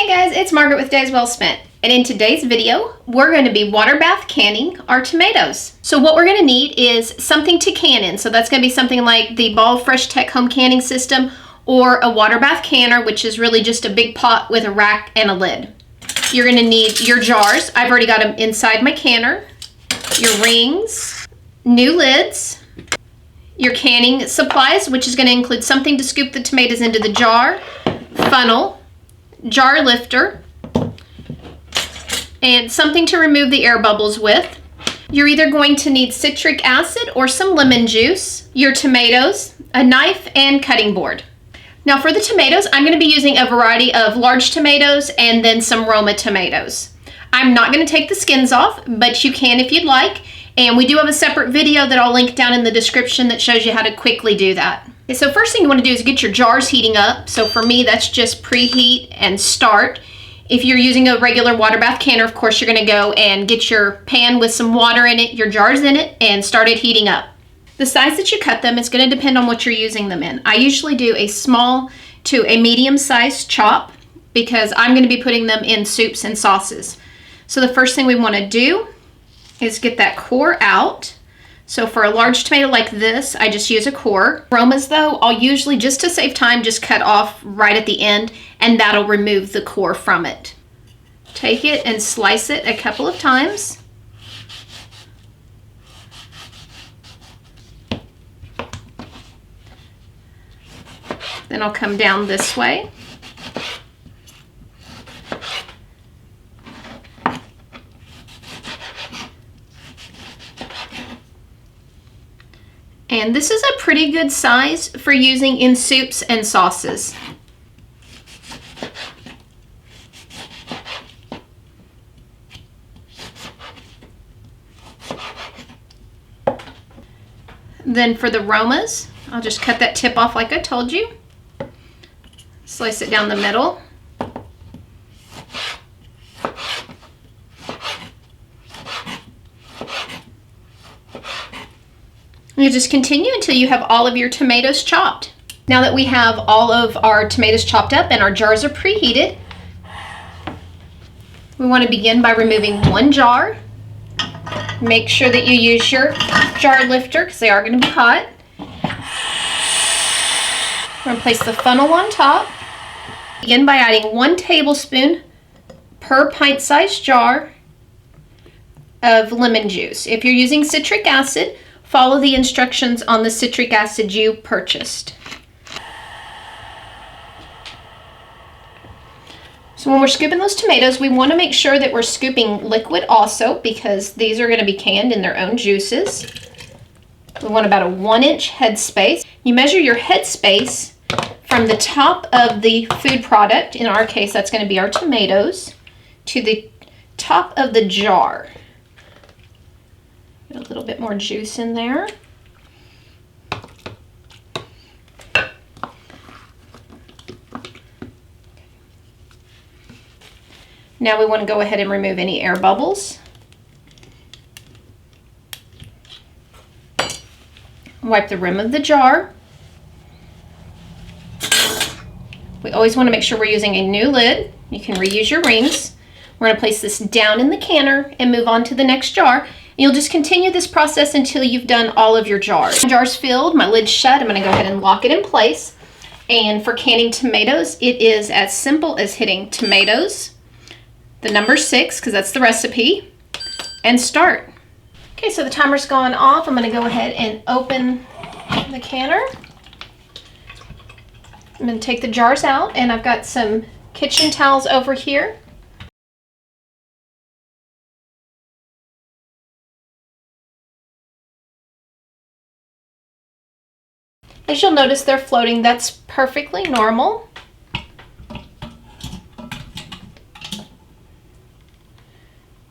Hey guys, it's Margaret with Days Well Spent, and in today's video, we're going to be water bath canning our tomatoes. So what we're going to need is something to can in. So that's going to be something like the Ball Fresh Tech home canning system or a water bath canner, which is really just a big pot with a rack and a lid. You're going to need your jars. I've already got them inside my canner. Your rings, new lids, your canning supplies, which is going to include something to scoop the tomatoes into the jar, funnel, jar lifter, and something to remove the air bubbles with. You're either going to need citric acid or some lemon juice, your tomatoes, a knife, and cutting board. Now for the tomatoes, I'm going to be using a variety of large tomatoes and then some Roma tomatoes. I'm not going to take the skins off, but you can if you'd like. And we do have a separate video that I'll link down in the description that shows you how to quickly do that. Okay, so first thing you want to do is get your jars heating up. So for me, that's just preheat and start. If you're using a regular water bath canner, of course, you're going to go and get your pan with some water in it, your jars in it, and start it heating up. The size that you cut them is going to depend on what you're using them in. I usually do a small to a medium-sized chop because I'm going to be putting them in soups and sauces. So the first thing we want to do is get that core out. So for a large tomato like this, I just use a core. Romas though, I'll usually, just to save time, just cut off right at the end, and that'll remove the core from it. Take it and slice it a couple of times. Then I'll come down this way. And this is a pretty good size for using in soups and sauces. Then for the Romas, I'll just cut that tip off like I told you. Slice it down the middle. You just continue until you have all of your tomatoes chopped. Now that we have all of our tomatoes chopped up and our jars are preheated, we want to begin by removing one jar. Make sure that you use your jar lifter because they are going to be hot. We're going to place the funnel on top. Begin by adding 1 tablespoon per pint-sized jar of lemon juice. If you're using citric acid, follow the instructions on the citric acid you purchased. So when we're scooping those tomatoes, we want to make sure that we're scooping liquid also because these are going to be canned in their own juices. We want about a 1-inch head space. You measure your head space from the top of the food product, in our case that's going to be our tomatoes, to the top of the jar. A little bit more juice in there. Now we want to go ahead and remove any air bubbles. Wipe the rim of the jar. We always want to make sure we're using a new lid. You can reuse your rings. We're going to place this down in the canner and move on to the next jar. You'll just continue this process until you've done all of your jars. My jar's filled, my lid's shut. I'm going to go ahead and lock it in place. And for canning tomatoes, it is as simple as hitting tomatoes, the number 6, because that's the recipe, and start. Okay, so the timer's gone off. I'm going to go ahead and open the canner. I'm going to take the jars out, and I've got some kitchen towels over here. As you'll notice, they're floating. That's perfectly normal.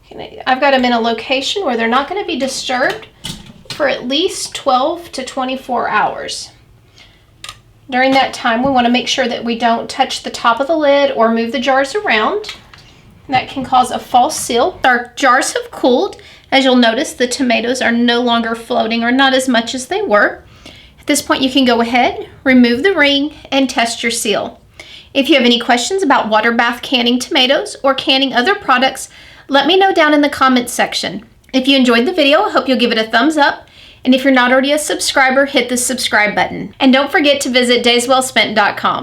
Okay, I've got them in a location where they're not going to be disturbed for at least 12 to 24 hours. During that time, we want to make sure that we don't touch the top of the lid or move the jars around. That can cause a false seal. Our jars have cooled. As you'll notice, the tomatoes are no longer floating, or not as much as they were. At this point, you can go ahead, remove the ring, and test your seal. If you have any questions about water bath canning tomatoes or canning other products, let me know down in the comments section. If you enjoyed the video, I hope you'll give it a thumbs up. And if you're not already a subscriber, hit the subscribe button. And don't forget to visit dayswellspent.com.